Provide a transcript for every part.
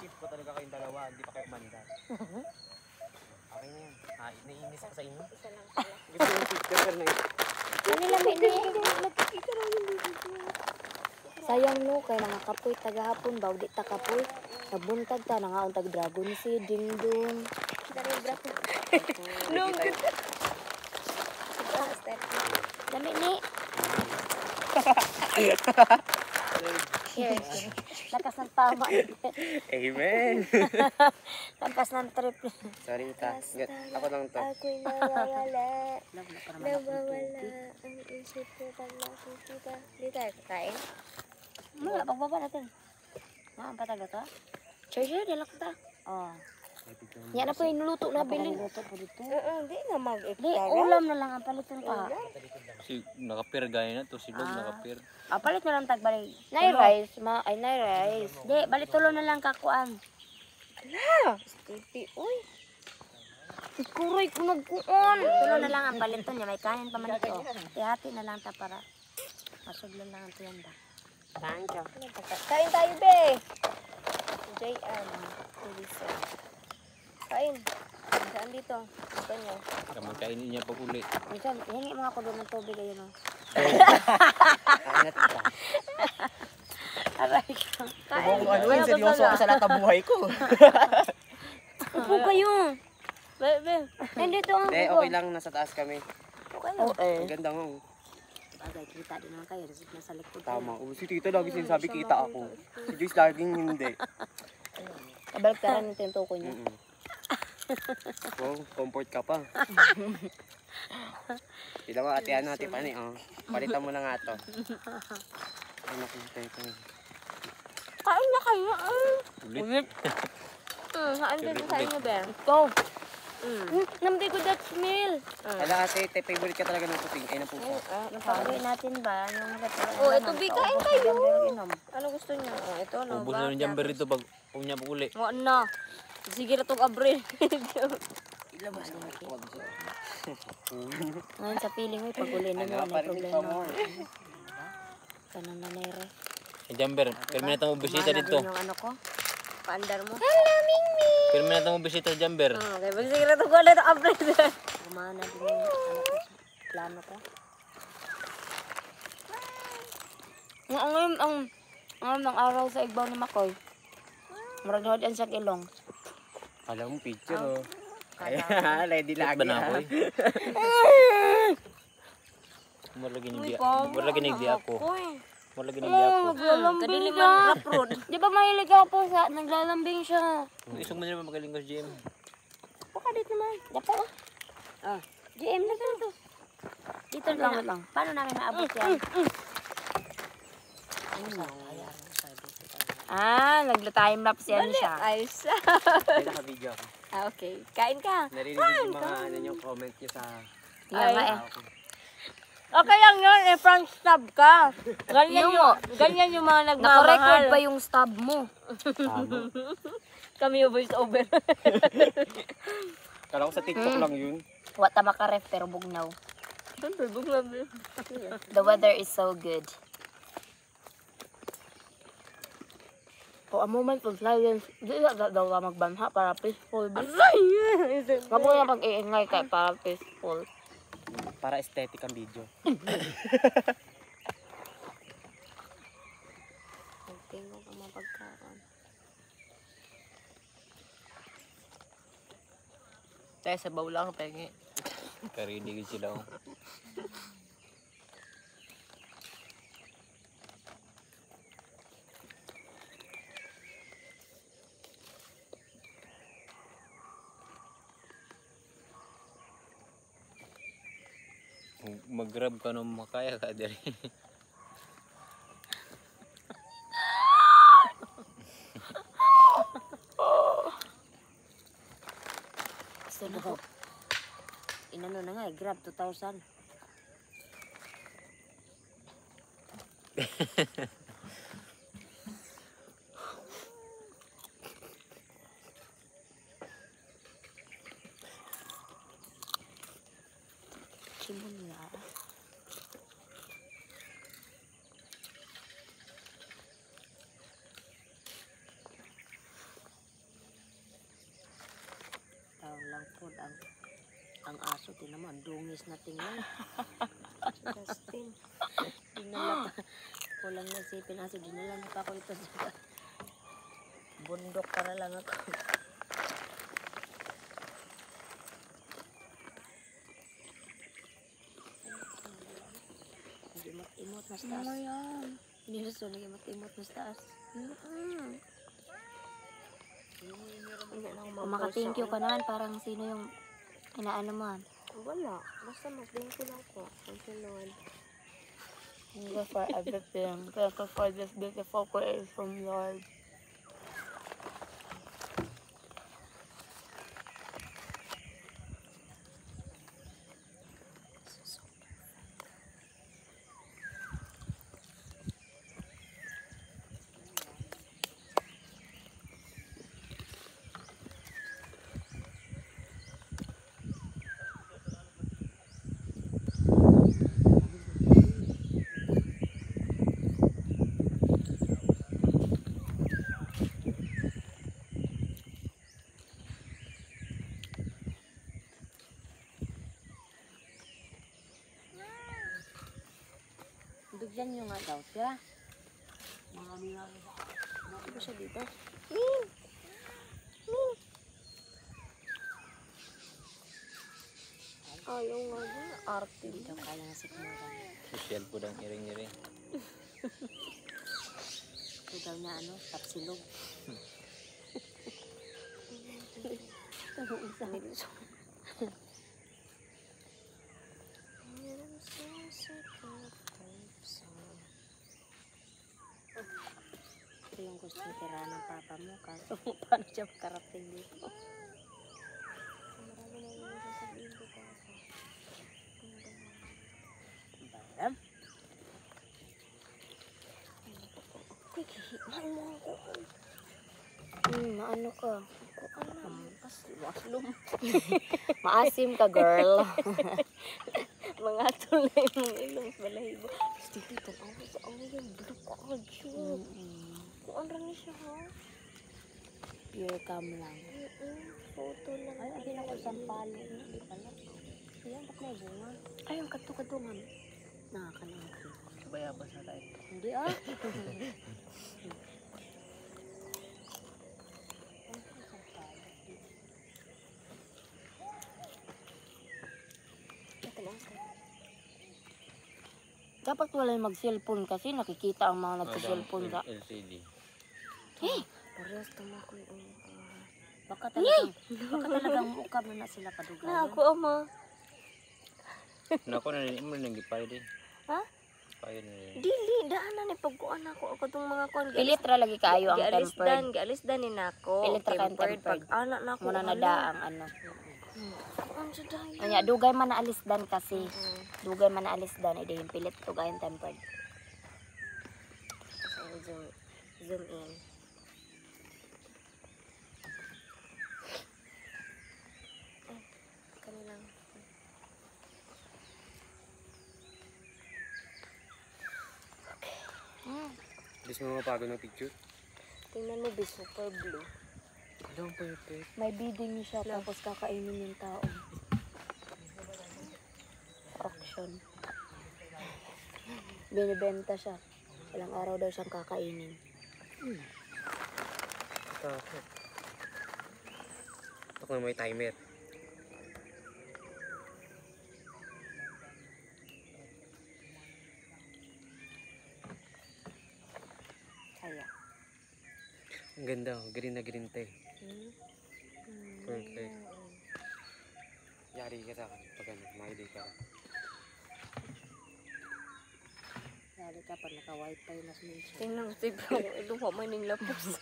Ship ko talaga kayong dalawa, hindi pa kayo mandat. Okay na yan. Naiinis ako sa inyo. Isa lang pala. Gusto yung picture na yun. Kanila may nagkikita lang yung sayang no, kay nangakapoy tagahapon, bawdi ta kapoy. Nabuntag ta, nangaon tag dragon si Dingdong. Dari dragon. No, good. Dami ni. Lakas ng tama. Amen. Lakas ng triple. Sorry, ta. Ako lang to. Ako'y nawawala. Nawawala ang isip ko pag nakikita. Hindi tayo kakain? Wala, pagbaba natin. Maan pa taga to? Sure, dala ko ta. Oo. Yan na po yung nuluto na bilin. Hindi na mag-ektaga. Ulam na lang ang palitan pa. Si nakapir gaya na to, si Log nakapir. Palit na lang tagbalik. Nay rice, nay rice. Di, balik tulo na lang kakuan. Hala, stipi, uy. Ikuroy ko nagkuon. Tulo na lang ang palitan niya, may kanin pa man ito. Hati na lang ta para masudlan lang ang tuyanda. Tanjo. Kain tayo, be. JM. Elisa. Kain. Saan dito? Ito niyo. Kamang kainin niya pag uli. Minsan, hingi mga kulo ng tubig ayun o. Aray ka. Kain. Ano, seryoso ako sa lahat ng buhay ko. Upo kayo. Be. Hindi to ang Hindi, okay lang. Nasa taas kami. Okay lang. Ang ganda nga. Bagay, kita din naman kayo. Nasa likod. Tama. Si Tita lagi sinasabi kita ako. Si Joyce laging hindi. Kabalik ka rin yung tintuko niya. Wow, comfort ka pa. Tila mo, ate ano, ate pani, oh. Palitan mo na nga to. Ay, nakita ito. Kain na kayo. Ulit. Saan din sa inyo, Ben? Ito. Namdi ko that smell. Hala ate, favorite ka talaga ng puting. Ay, ng puso. Napagay natin ba? Oh, ito kain kayo. Ano gusto niyo? Oh, ito no. Ubus na ng jamber dito pag niya pag uli. Wa na. Sige na itong Abril. Ilabas na natin. Ngayon sa feeling mo, pag-uli na mo, may problema. Kanang nanere. Ay jamber, permanent ang bisita dito. Yung ano ko? Paandar mo. Hello, Mingmi! Permanent ang bisita sa jamber. Okay, sige na itong kulay ng Abril. Gumana din yung ano ko, plano ko. Ngayon, ang araw sa igbaw ni Makoy. Maragod yan sa ilong. Alam mo, picture, oh. Kaya, ready lagi. Ba na ako eh? Marlagi nigdi ako. Marlagi nigdi ako. Kadiling man rap road. Di ba mahilig ako po sa naglalambing siya? Isog mo naman magaling ka sa GM. Baka dito naman. Dapo ah. GM na to. Dito lang. Paano namin maabot yan? Nagla-time lapse yan siya. Ayos. May naka-video ako. Okay. Kain ka. Narinig yung mga ano yung comment nyo sa... Okay lang yun. Frank stab ka. Ganyan yung mga nagmamahal. Naka-record pa yung stab mo. Kami yung voice over. Kala ko sa TikTok lang yun. Wata makaref pero bugnaw. The weather is so good. For a moment of silence, di na daw magbanha para peaceful. Mapo na pag-iingay ka para peaceful. Para aesthetic ang video. Tingnan ko mga pagkaon. Tayo sa baw lang, pengi. Karinig sila. Mag-grab ka nung makaya ka dali. Gusto na ko. Inano na nga, grab 2,000. Simula. sunod ang aso. Tinaman, dungis na tingnan. Justin. Dinala pa. Kulang na sipin aso. Dinala na pa ako ito sa bundok para lang ako. Imot mas taas. Ano yan? Niluso na imot mas taas. Maka-thank you ka naman. Parang sino yung inaano mo. Wala. Basta mag-thank you lang ko. Thank you, Lord. Thank you for everything. Thank you for this beautiful creation, Lord. Bigyan nyo nga daw siya. Ano ba siya dito? Ayaw nga din. Arte. Dito kaya na si Kumaran. Social po ng iring-iring. Ito daw na ano, tapsilog. Ito yung gusto tira ng papa mo. Kaso paano siya makarating dito? Marami na yung sasabihin ko pa ako. Baram? Uy, kihiman mo ako. Maano ka? Ako ano? Waslum. Maasim ka, girl. Mga tulay mong ilong sa balahibo. Stevie, tanaw ko sa ano yung blue ka siya. Kung ano rin siya, ha? Pure cam lang. Photo lang. Ay, agin ako isang palo. Hindi pala. Ayan, ba't may bunga? Ay, ang katukadungan. Nakakalangkin. Bayabas na tayo. Hindi ah. Dapat wala yung mag-cellphone kasi nakikita ang mga nag-cellphone sa... LCD. Parehas tama ko yung... Baka talagang mukha mo na sila kadugayan. Na ako, ama. Nako na rin mo nang gipay din. Ha? Pay na rin. Dili, daanan ni pagkuan ako. Ako itong mga kuan. Pilitra lagi kayo ang tempered. Gialis dan ni nako. Pilitra ka ang tempered. Pag anak na ako. Muna na daang ano. Ano sa dahil? Anya, dugay man na alisdan kasi. Dugay man na alisdan. Ito yung pilit dugay ang tempered. So, zoom in. Ay, kami lang. Gusto mo mapagod ng picture? Tingnan mo, be super blue. Alam, perfect. May bidding siya tapos kakainin yung tao. Auction. Binibenta siya. Ilang araw daw siyang kakainin. Takot. Ako na may timer. Kaya. Ang ganda, oh. Green na green tayo. Perfect. Yari ka sa akin pag ano, mahilig ka. Lali ka pa naka-wifi na siya. Tingnan mo, Steve. Ito pa man yung lapos.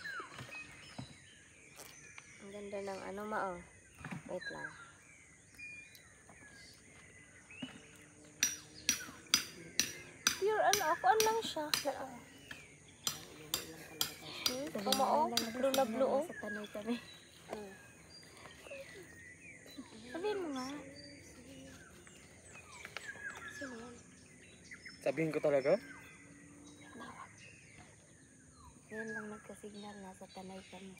Ang ganda ng ano, mao. Wait lang. Pure ano, ako lang siya. Kamao, blue na blue, oh. Sa tanay kami. Sabihin mo nga. Sino yan? Sabihin ko talaga? Yan lang nagka-signal. Nasa tanay kami.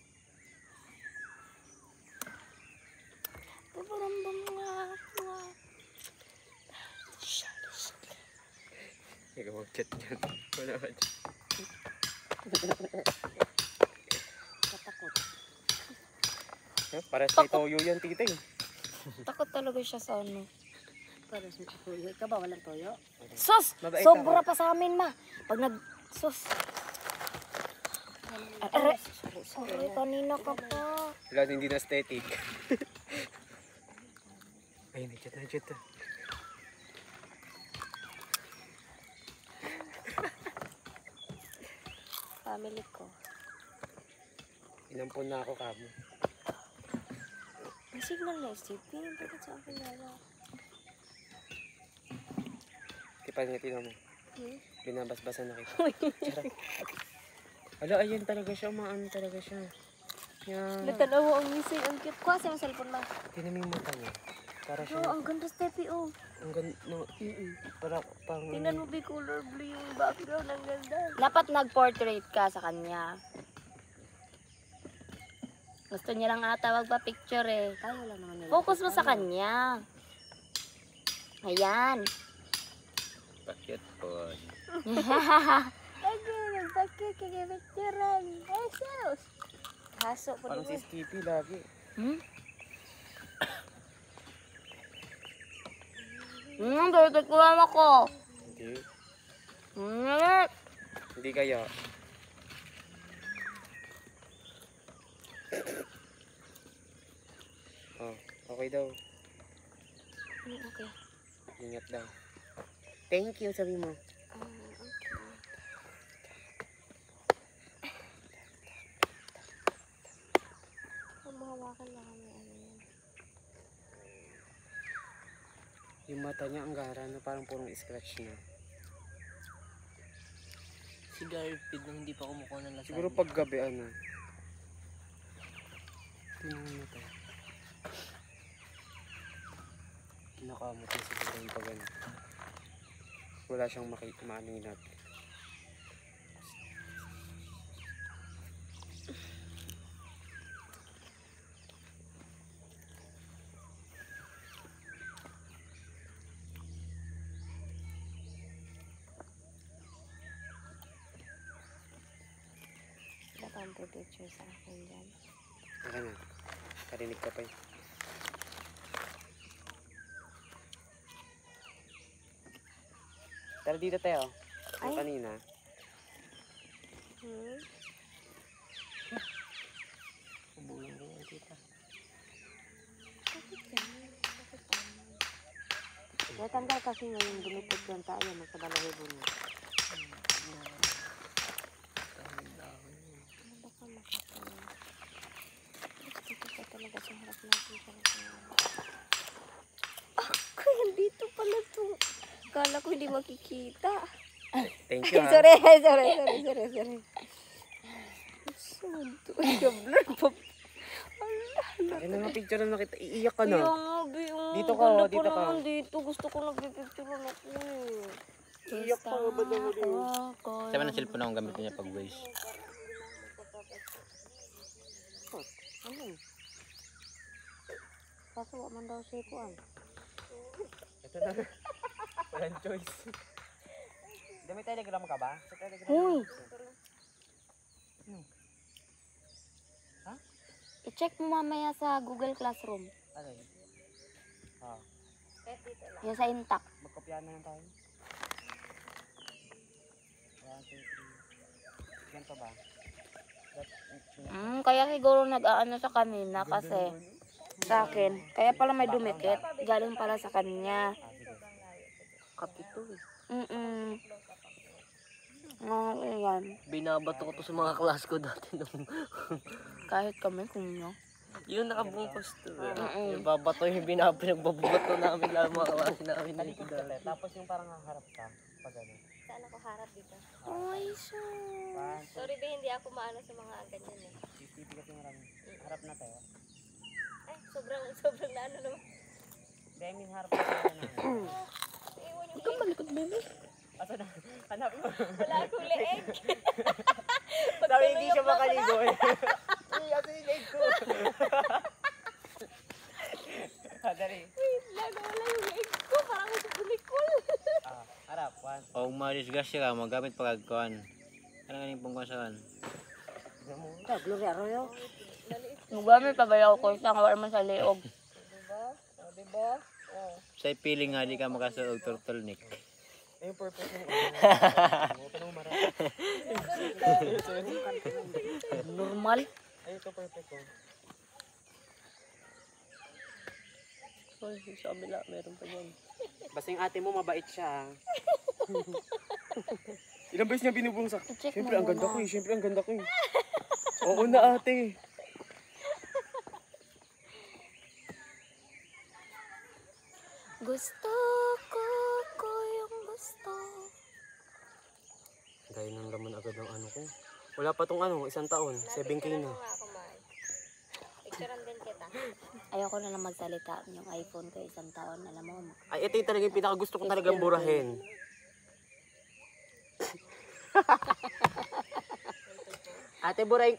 Paparambam nga. Ikaw mag-chat dyan. Wala ka dyan. Katakot. Para sa toyo yan, tita eh. Takot talaga siya sa ano. Para sa toyo. Ikaw ba walang toyo? Sus! Mabait Sobra pa sa amin, ma. Pag sus. Aray, kanina ka pa. Wala, hindi na aesthetic. Ay, na-chat. Family ko. Inampun na ako kamo. May signal na STP. Bakit sa akin wala? Kipal nga tingnan mo. Hmm? Binabasbasan na kita. Charot. Ala, ayan talaga siya. Maano talaga siya. Yan. Nagtanaw ang missing. Ang cute ko. Kasi ang cellphone lang. Tingnan mo yung mata niya. Para siya. No, ang ganda STP oh. Ang ganda. No, para pang... Tingnan mo be color blue yung background. Ang ganda. Dapat nag-portrait ka sa kanya. Gusto niya lang ata magpa-picture eh. Tayo lang naman nila. Focus mo sa kanya. Ayan. Pakit po. Lagi, nagpakit. Kikipicturean. Ay, sus. Haso po Parang si din. Skippy lagi. Dito ko lang ako. Hindi. Hmm. Hindi kaya. Oh, okay daw. Okay. Ingat daw. Thank you, sabi mo. Okay. Mahawakan lang kami ano yan. Yung mata niya ang gara na parang purong scratch na. Si Garfield nung hindi pa kumukuha ng lasagna. Siguro pag gabi ano. Tingnan mo ito. Nakamot na siguro yung pag ano. Wala siyang maaningat. Dapat ang picture sa akin dyan. Saka na. Karinig ka pa eh. Tara dito tayo. Yung kanina. Ubulang ko yung kita. Natanggal kasi ngayon dumipit yung tayo magkabalahibo niya. Baka makapala. Dito pa talaga sa harap natin sa kaya dito pala to. Kala ko hindi makikita. Thank you ha. Sorry. Santo. Blur pa. Ay na nga picture na nakita. Iiyak ka Kaya na. nga, Dito ka, ganda dito pa ka. naman dito. Gusto ko nagpipicturean ako eh. Iiyak ka ba daw rin? Sama ng cellphone akong gamitin niya pag voice. Ano? Kaso man daw siya kuan. Ito na. Walang choice. Hindi may telegram ka ba? Sa telegram. Huy. Ha? I-check mo mamaya sa Google Classroom. Ano yun? Ah, Yan sa Intact. magkopyahan na lang tayo. 1, 2, 3. Ganito ba? Kaya siguro nag-aano sa kanina kasi sa akin. Kaya pala may dumikit. Galing pala sa kanya. Sige. Kapito eh. Yan. Binabato ko to sa mga class ko dati nung Kahit kami kung nyo. yung nakabungkos poster. Yung babato yung pinagbabato namin lang mga klase namin. Talikod ka tayo. Tapos yung parang haharap ka. Pag ano. Saan ako harap dito? Ay, so. Sorry ba hindi ako maano sa mga ganyan eh. CCTV kasi marami. Harap na tayo. Ay, sobrang na ano naman. Hindi, I mean harap na tayo na. Iwan yung leg. Malikot, baby. Asa na? Hanap mo. Wala akong leeg. Sabi hindi siya makaligo eh. Uy, asa yung leg ko? disgrasya ka, magamit pagkagkuhan. Ano nga yung pangkuhan? Gloria Arroyo. Mugamit pa ba ako ko isang wala man sa liog. Sa feeling nga, di ka makasuog turtleneck. Ayun, purpose ng Normal. Ayun, ito perfect ko. Uy, sa kabila, meron pa dyan. Basta yung ate mo, mabait siya. Ilang beses niya binubungsak. I-check Siyempre, mo ang ganda muna. ko eh. Siyempre, ang ganda ko eh. Oo na, ate. Gusto ko yung gusto. Dahil nang laman agad ng ano ko. Wala pa tong ano, 1 taon. 7K na. Picturean din kita. Ayoko na lang magsalita. Yung iPhone ko 1 taon. Alam mo, Ay, ito yung talaga yung pinakagusto ko talagang burahin. Ate, burahin.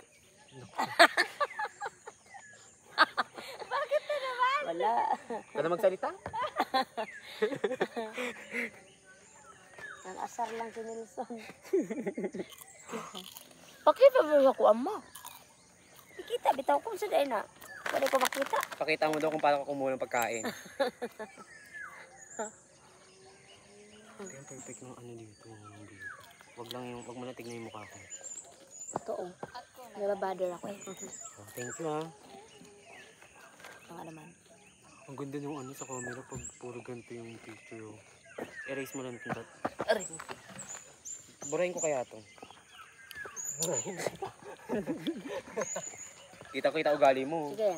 wala. Ka na magsalita? Ang asar lang si Nelson. Pakita mo sa kuwan mo. Kita, bitaw ko sa day na. Pwede ko makita. Pakita mo daw kung paano ka kumuha ng pagkain. Yung perfect ng ano dito. Wag mo na tignan yung mukha ko. Totoo. Nababader ako eh. Oh, thank you ha. Ang alaman. Ang ganda ng ano sa camera pag puro ganito yung picture. Oh. Erase mo lang ito. Aray. Burahin ko kaya to. Kita ugali mo. Sige.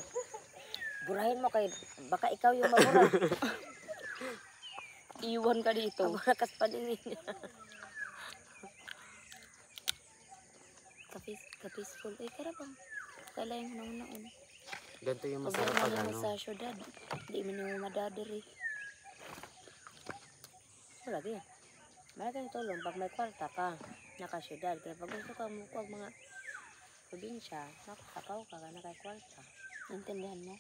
Burahin mo kay baka ikaw yung mabura. Iwan ka dito. Ang malakas pa din niya. Kapisful. Ay, karabang. Kala yung nauna-una. Ganito yung Pag masarap pag naman mo ano. sa syudad, hindi mo na madadari. Lagi. Malaking tulong pag may kwarta ka, nakasyudad. Kaya pag gusto ka mo huwag mga probinsya, nakakaw ka, nakay kwarta. Naintindihan mo?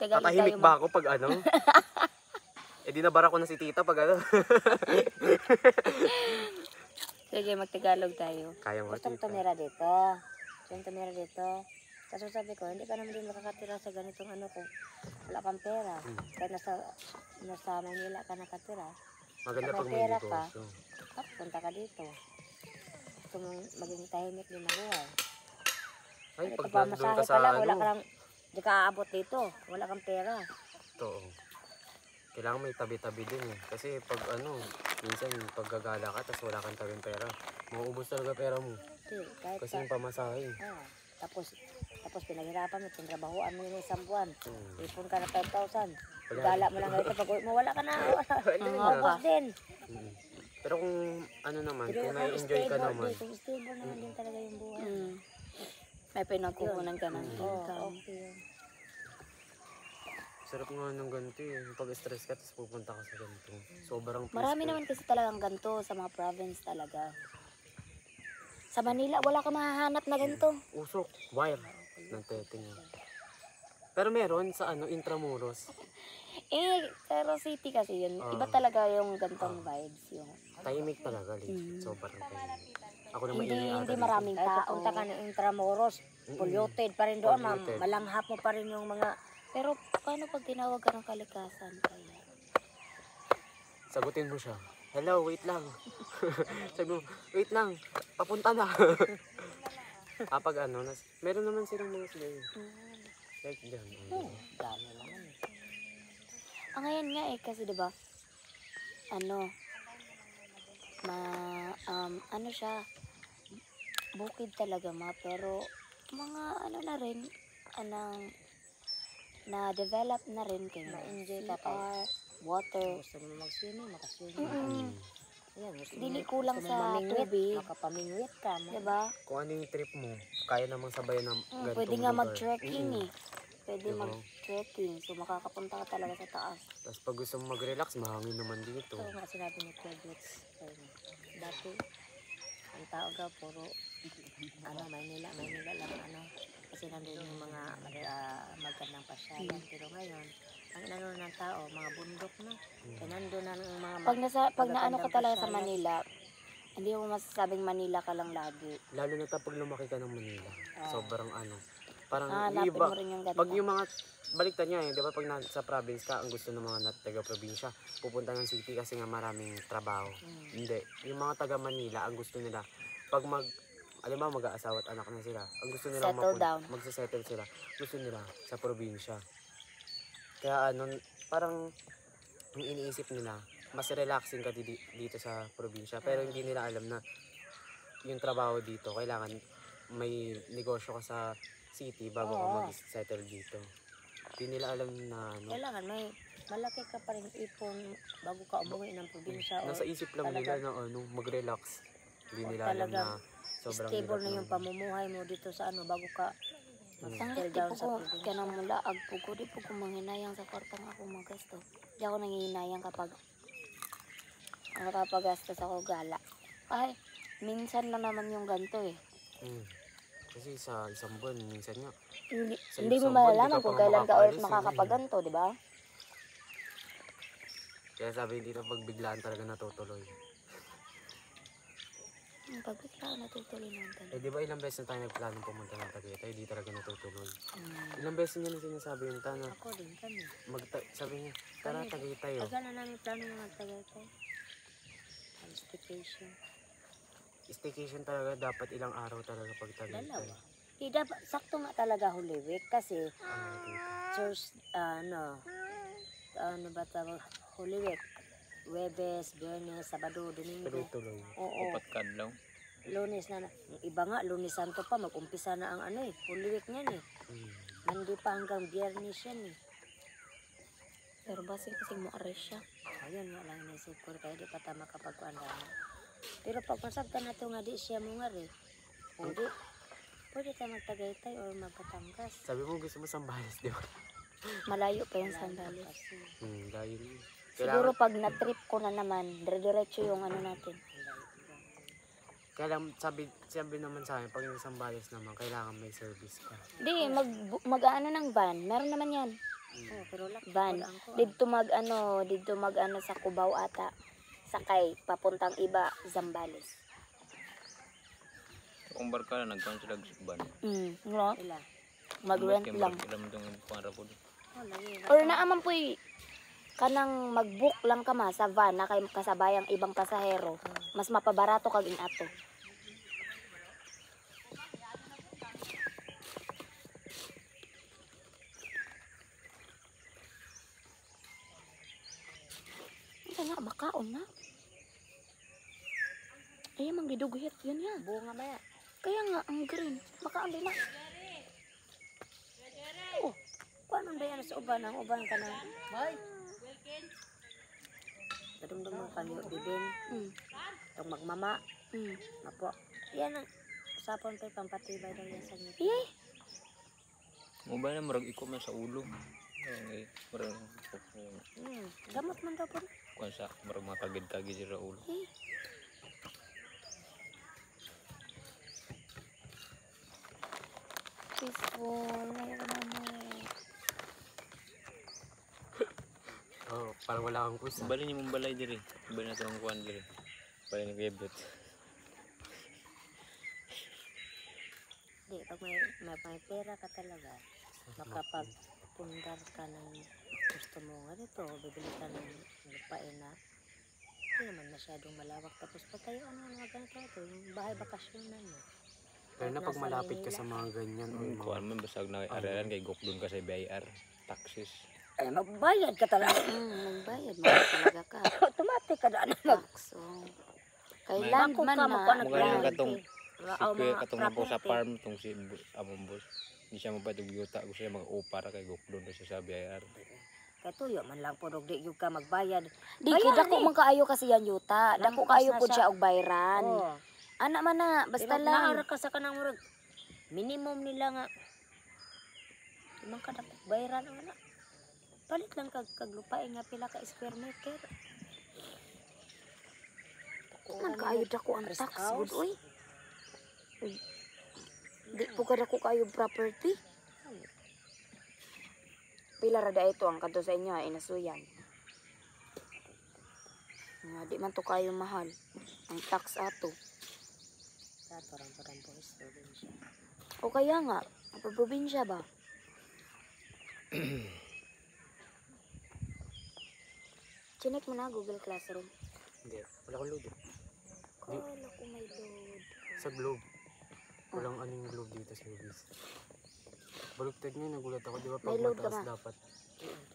Tagalog Tatahimik tayo, ba ako pag ano? Eh di nabara ko na si tita pag ano. Sige, magtagalog tayo. Kaya mo Gusto mo tita. tumira dito. Gusto mo tumira dito. Kaso sabi ko, hindi ka naman din makakatira sa ganitong ano kung wala kang pera. Kahit nasa Manila ka nakatira. Maganda Pag pag may may pera ka, negosyo. punta ka dito. Gusto mong maging tahimik din na buhay. Ay, Ito pag pa, nandun masahe ka pa sa lang, wala ano. ka lang, di ka aabot dito. Wala kang pera. Totoo. Kailangan may tabi-tabi din eh. Kasi pag ano, minsan pag gagala ka tapos wala kang tabing pera, mauubos talaga pera mo. Hindi, kahit Kasi yung pamasahe. tapos pinaghirapan mo, tinrabahoan mo yung isang buwan. Hmm. Ipon ka na 5,000. Wala. Gala mo lang ganito, pag uwi mo, wala ka na. Ubos din. Mm. Pero kung ano naman, Pero kung kung nai-enjoy ka stable, naman, kung stable naman din talaga yung buhay. May pinagkukunan ka ng Oo, income. okay yun. sarap nga ng ganito eh. Pag stress ka, tapos pupunta ka sa ganito. Sobrang peaceful. Marami naman kasi talagang ganito sa mga province talaga. Sa Manila, wala ka mahahanap na ganito. Usok, wire, ng teteng. Pero meron sa ano, Intramuros, Pero city kasi yun. Ah. Iba talaga yung gantong vibes. Yung tahimik talaga, legit. Sobrang tahimik. Ako naman hindi maraming tao. Punta ka ng Intramuros, polluted pa rin doon. Polluted. Malanghap mo pa rin yung mga... Pero paano pag tinawag ka ng kalikasan kaya? Sagutin mo siya. Hello, wait lang. Sabi mo, wait lang, papunta na. Pag ano, meron naman silang mga sila yun. Like dyan. Dami naman eh. Ngayon nga eh, kasi diba, ano siya, bukid talaga pero mga ano na rin, na-develop na rin kayo. Na-enjoy ka pa. Water. Gusto mo mag-swimming, makaswimming. Ayan, dili kulang sa tubig. Makapamingwit ka. Diba? Kung ano yung trip mo, kaya namang sabayan ng ganitong Pwede nga lugar. mag-trekking eh. Pwede Diba? mag-trekking. So makakapunta ka talaga sa taas. Tapos pag gusto mo mag-relax, mahangin naman dito. Ito nga sinabi ni Kuya dati, ang tao daw puro, Maynila lang, kasi nandun yung mga magandang pasyalan. Pero ngayon, ang inano ng tao, mga bundok na. Kaya nandun na ng mga Pag naano ka talaga sa pasyalan. Manila, hindi mo masasabing Manila ka lang lagi. Lalo na pag lumaki ka ng Manila. Sobrang ano. Parang Hanapin iba. mo rin yung Pag ganda. yung mga, baliktad niya eh, di ba pag sa province ka, ang gusto ng mga taga-probinsya, pupunta ng city kasi nga maraming trabaho. Hindi. Yung mga taga Manila, ang gusto nila, pag alam mo, mag-aasawa at anak na sila, ang gusto nila Settle down. magsasettle sila, gusto nila sa probinsya. Kaya ano, parang yung iniisip nila, mas relaxing ka dito sa probinsya. Pero hindi nila alam na yung trabaho dito, kailangan may negosyo ka sa city bago ka mag-settle dito. Hindi nila alam na ano. Kailangan may malaki ka pa rin ipon bago ka umuwi ng probinsya. Nasa isip lang nila na ano, mag-relax. Hindi nila alam na sobrang Stable hirap na yung ng- pamumuhay mo dito sa ano bago ka Pangit, mag-settle di down po sa ko, probinsya. kaya nang mula, agpo ko, di po ko manghinayang sa kwartang ako magasto. Di ako nangihinayang kapag nakapagastos ako gala. Ay, minsan lang naman yung ganito eh. Kasi sa isang buwan, minsan nga, Hindi, Sa hindi mo isang buwan, di malalaman ka kung pa kailan ka ulit makakaalis, makakapaganto, di ba? kaya sabi dito pag biglaan talaga natutuloy. Pag bigla natutuloy naman. Eh di ba ilang beses na tayo nagplano pumunta ng Tagaytay, di talaga natutuloy. Ilang beses niya na sinasabi yung Tana, Ako din kami. sabi niya, tara Tagaytay oh. Tagal na namin plano yung magtagaytay. Staycation. Staycation talaga, dapat ilang araw talaga pag Tagaytay. Dalawa. Di dapat, sakto nga talaga Holy Week kasi Dito. church, ano ba tawag, Holy Week. Webes, Biyernes, Sabado, Domingo. Tuloy-tuloy. Oo. Upat kadlaw. Lunes na. Yung iba nga, Lunes Santo pa, mag-umpisa na ang ano eh, Holy Week niyan eh. Mandi pa hanggang Biyernes yan eh. Pero base kasi mo ares siya. Ayun nga lang inisip ko, kaya di pa tama kapag kuandaan. Pero pag konsabta na ito nga, di siya mo nga rin. Hindi. Pwede tayo magtagaytay or magpatangas. Sabi mo gusto mo Sambales, di ba? Malayo pa yung sandali. Dahil Siguro pag na-trip ko na naman, dire-diretso yung ano natin. kaya lang, sabi naman sa akin, pag yung Sambales naman, kailangan may service ka. Di, mag-ano ng van. Meron naman yan. Oh, pero lak, Van. Dito mag ano sa Cubao ata. Sakay, papuntang iba, Zambales. Kung barka na, nagkuhan sila ban. No? Sila. Mag-rent lang. Ilam itong para po. Oh, lagi. Or naaman po kanang mag-book lang ka ma sa van na kay kasabayang ibang pasahero. Mas mapabarato kag inato. Ito nga, makaon na. Ay, manggiduguhit. Yun yan. Bunga maya. Kaya nga, ang green. Makaon din na. Oh, paano ba yan sa uban? Ang uban ka na. Bye. Dadumdum mo kanyo, bibin. Itong magmama. Apo. Yan ang usapon pa pampatibay daw yan sa inyo. Iyay. Mo ba na murag iko man sa ulo. Ay, murag Gamot man daw po. kuan sa murag mga kagid-kagid sa ulo. Peaceful. Ayaw naman. Oh, parang wala kang pusa. Bali niyo mong balay diri. Bali na tong kuan diri. Bali ni Gebet. Di, pag may pera ka talaga, makapagpundar ka ng gusto mo nga dito, bibili ka ng lupain na hindi naman masyadong malawak. Tapos patayuan mo mga ganito ito, yung bahay bakasyonan mo. Pero na pag malapit ka sa mga ganyan, o yung Kuan man basag na aralan kay gokdon ka sa BIR taxes. Ay, magbayad ka talaga. Magbayad mo talaga ka. Automatic ka daan mag... So, kailan Bako man ka, na. magkuhan Mo galing katong Raaw si kuya mga katong na po sa property. farm tong si among boss. Hindi siya mapatug yuta gusto siya mag-upar kay gokdon na siya sa BIR. Kaya tuyo man lang po, di yung ka magbayad. Di, dako man kaayo kasi yan yuta. Dako Lampas kaayo na po siya. siya og bayran. Oo. Anak man na, basta Pero lang. naara ka sa kanang murag. Minimum nila nga. Limang ka dapat bayaran ang anak. Palit lang kag lupain nga pila ka square meter. Man kaayo dako ang Rest tax house. good oy. Di po ka dako kaayo property. pila rada ito ang kanto sa inyo, inasuyan. Nga, di man to kayo mahal. Ang tax ato. Parang boys, probinsya. O kaya nga, probinsya ba? Chinek mo na Google Classroom. Hindi, wala akong load. Kala ko may load. Sa Globe. Walang ano yung Globe dito sa Ubis. Balugtad nga, nagulat ako. Di ba pag May load ka mataas ba? dapat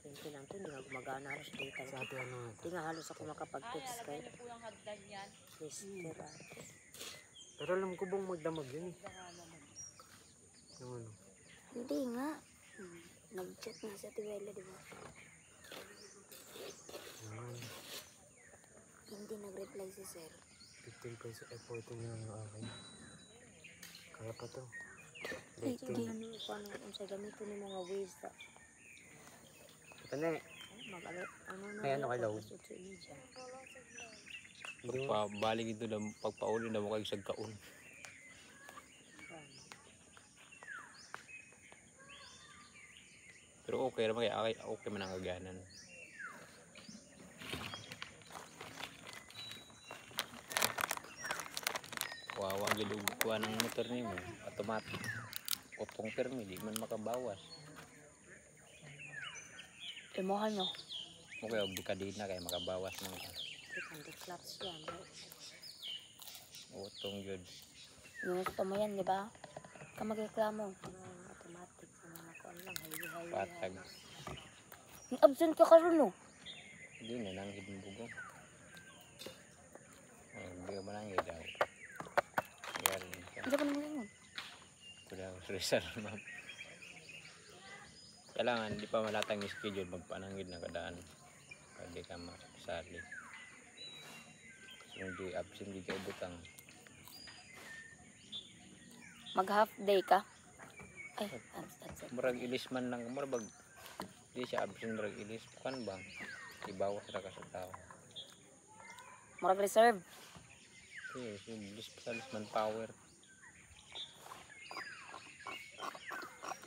20 lang to, hindi nga gumagana halos data. sa ate ano nga. Hindi nga halos ako makapag-text kay Sister. Pero alam ko bang magdamag yun eh. Yung ano. Hindi nga. Nag-chat na sa Tiwela, di ba? Yan. Hindi nag-reply si sir. 15 pesos effort na yung akin. Kaya pa to. Ay, Dating. hindi. Paano kung sa gamitin ng mga ways na Ito na eh. May ano kay load? Hindi mo. Pagpabalik ito na pagpauli na mo kayo sa kaon. Pero okay naman kaya okay man ang aganan. Wawa gilug kuha ng motor ni mo. Automatic. Utong permi, di man makabawas. Imuhan nyo. Okay, og kadina kay makabawas man ka. Clutch yan. Utong yun. Yung gusto mo yan, di ba? Ka magreklamo. Automatic sa mga kuan lang. Hay-hay. Patag. Absent ka karon no? Hindi na nang hidimbugo. Ay, hindi ka manangin daw. Yari ka. Hindi ka naman yun. Ito daw, Rizal ma'am. Kailangan, di pa malatang yung schedule, magpanangin na kadaan. Hindi ka masali. Kung di absent, di ka ibutang. Mag half day ka? Ay, absent. Murag ilis man lang, murag di siya absent, murag ilis. Kan bang? Ibawas na ka sa tao. Murag reserve. Yes, yung ilis pa sa manpower.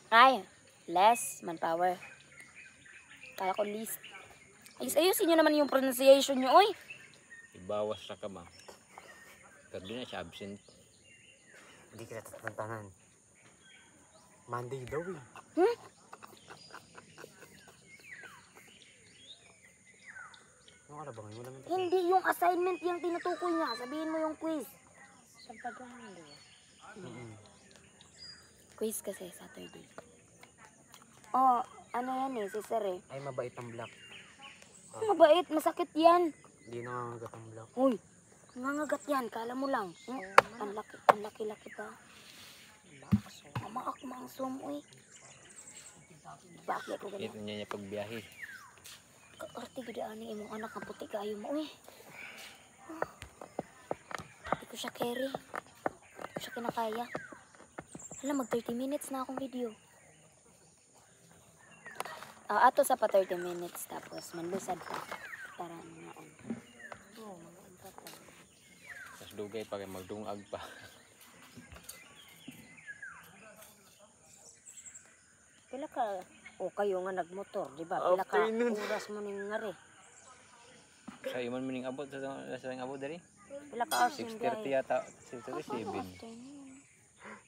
Ay, less manpower. Kala ko least. Ayusin nyo naman yung pronunciation nyo, oy. Ibawas na ka ba? Pero di na siya absent. Hindi kita tatantanan. Monday daw eh. Ano ka na ba ngayon? Wala man tayo. Hindi yung assignment yung tinutukoy niya. Sabihin mo yung quiz. Sa pagkahan di ba? Quiz kasi Saturday. Oh, ano yan eh, si sir eh. Ay, mabait ang black. Mabait, masakit yan. Hindi nangangagat ang black. Uy, nangangagat yan, kala mo lang. Ang laki pa. Amaak mga som, uy. Bakit ko ganyan? Ito niya pagbiyahe. Kakarte gidaan imong anak ang puti kayo mo, uy. Hindi ko siya carry. Hindi ko siya kinakaya. Alam, mag 30 minutes na akong video. Ato sa pa 30 minutes tapos manlusad pa. Para naon. Mas dugay pa kay magdungag pa. Pila ka o kayo nga nagmotor, di ba? Pila ka Afternoon. oras mo ning ngari. Sa imon mining abot sa abot diri. Pila ka hours yung 6:30 biyahe. yata, 6:37. Afternoon.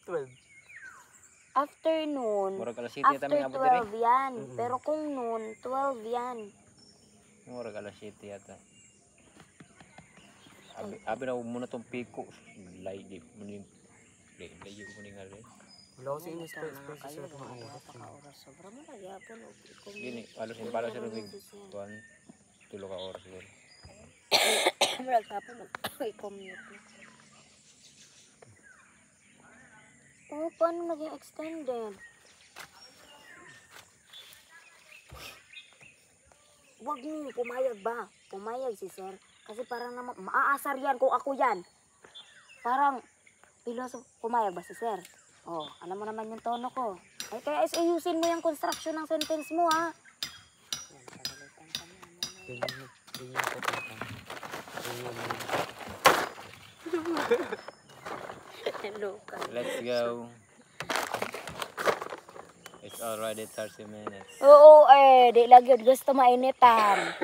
12. Afternoon. Murag alas 7 After yata may abot diri. 12 yan. Pero kung noon, 12 yan. Murag alas 7 yata. Abi na muna tong piko. Layo muning layo muning ngari. Wala ko sa in-express sa sir kung ano. Oras sobra mo nagyapon og Gini, alos yung para sa lumig. 1, 2 ka oras siguro. Murag hapon i-commute. Oh, paano naging extended? Wag niyo, pumayag ba? Pumayag si sir. Kasi parang naman, maaasar yan kung ako yan. Parang, pumayag ba si sir? Oh, alam mo naman yung tono ko. Ay, kaya ayusin mo yung construction ng sentence mo, ha? Ganyan ko tatang. Hello ka. Let's go. It's already 30 minutes. Oo, di lagi yun. Gusto mainitan.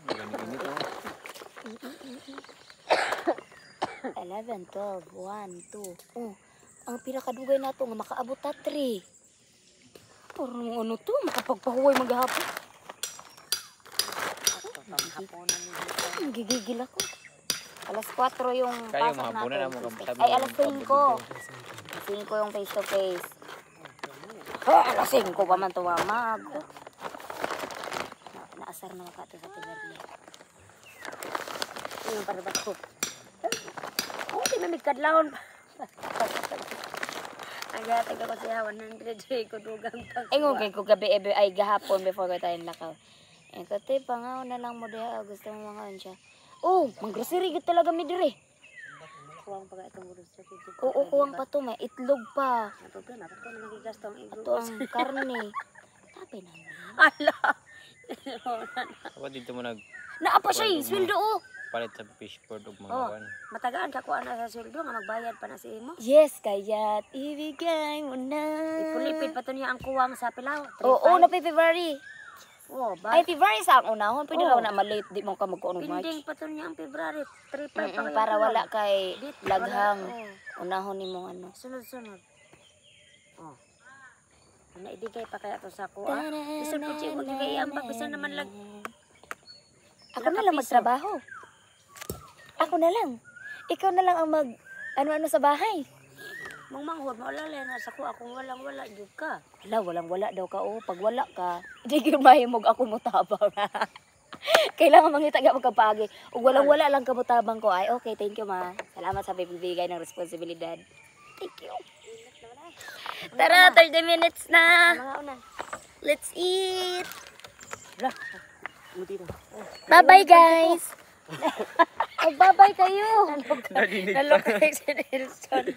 Ganit-ganit oh. 11, 12, 1, 2. Oh, ang pinakadugay na to nga makaabot ta 3. Parang ano to, makapagpahuway maghapon. Gigigil ako. Alas 4 yung Kayo pasok mga puna na mo natin. sabi Ay, mo, alas 5. 5 yung face to face. Alas 5 pa man tumamag. Naasar na makato sa tigarli. Yung para ba ko? Oh, di may kadlawon pa. Agad ako siya 100 ko dugang pag. Ay ngugay ko gabi ay gahapon before ko tayo lakaw. Eh kate pangaw na lang mo diha gusto mo mangaon siya. Oh, mag-grocery gid talaga mi dire. Kuwang pa itong grocery. Oo, kuwang pa to may itlog pa. Problema pa ko na magigasto ang itlog. Ito ang karne. Tabi na. Ala. Dapat dito mo nagpalit Naapa siya, sweldo oh. sa fishboard ug mga Oh. kwan. Matagaan ka kuha na sa sweldo nga magbayad pa na si imo. Yes, kaya't ibigay mo na. Ipulipid pa to niya ang kuwang sa pilaw. Oo, na February. Oh, ba? Ay, February sa ang unahon. Pwede raw na malate, di mo ka magkuha ng March. Pinding pa to niya ang February. 3-5 pa kayo. Para wala kay laghang. Unahon ni mo ano. Sunod-sunod. Oh. Naibigay pa kaya to sa kuha. Isod po siya mo bigay ang pagpisa naman lag. Ako na lang magtrabaho. Ako na lang. Ikaw na lang ang mag ano-ano sa bahay. Manghod mo wala na sa kuha kung walang-wala jud ka. Hala, walang-wala daw ka oh. Pag wala ka, di gyud mahimog ako mutabang. Kailangan mangita ka magkapagi. Ug walang-wala lang ka mutabang ko ay okay, thank you ma. Salamat sa pagbibigay ng responsibilidad. Thank you. Tara, 30 minutes na. Let's eat. Bye-bye, guys. Bye-bye kayo. Nalok kayo si Nelson.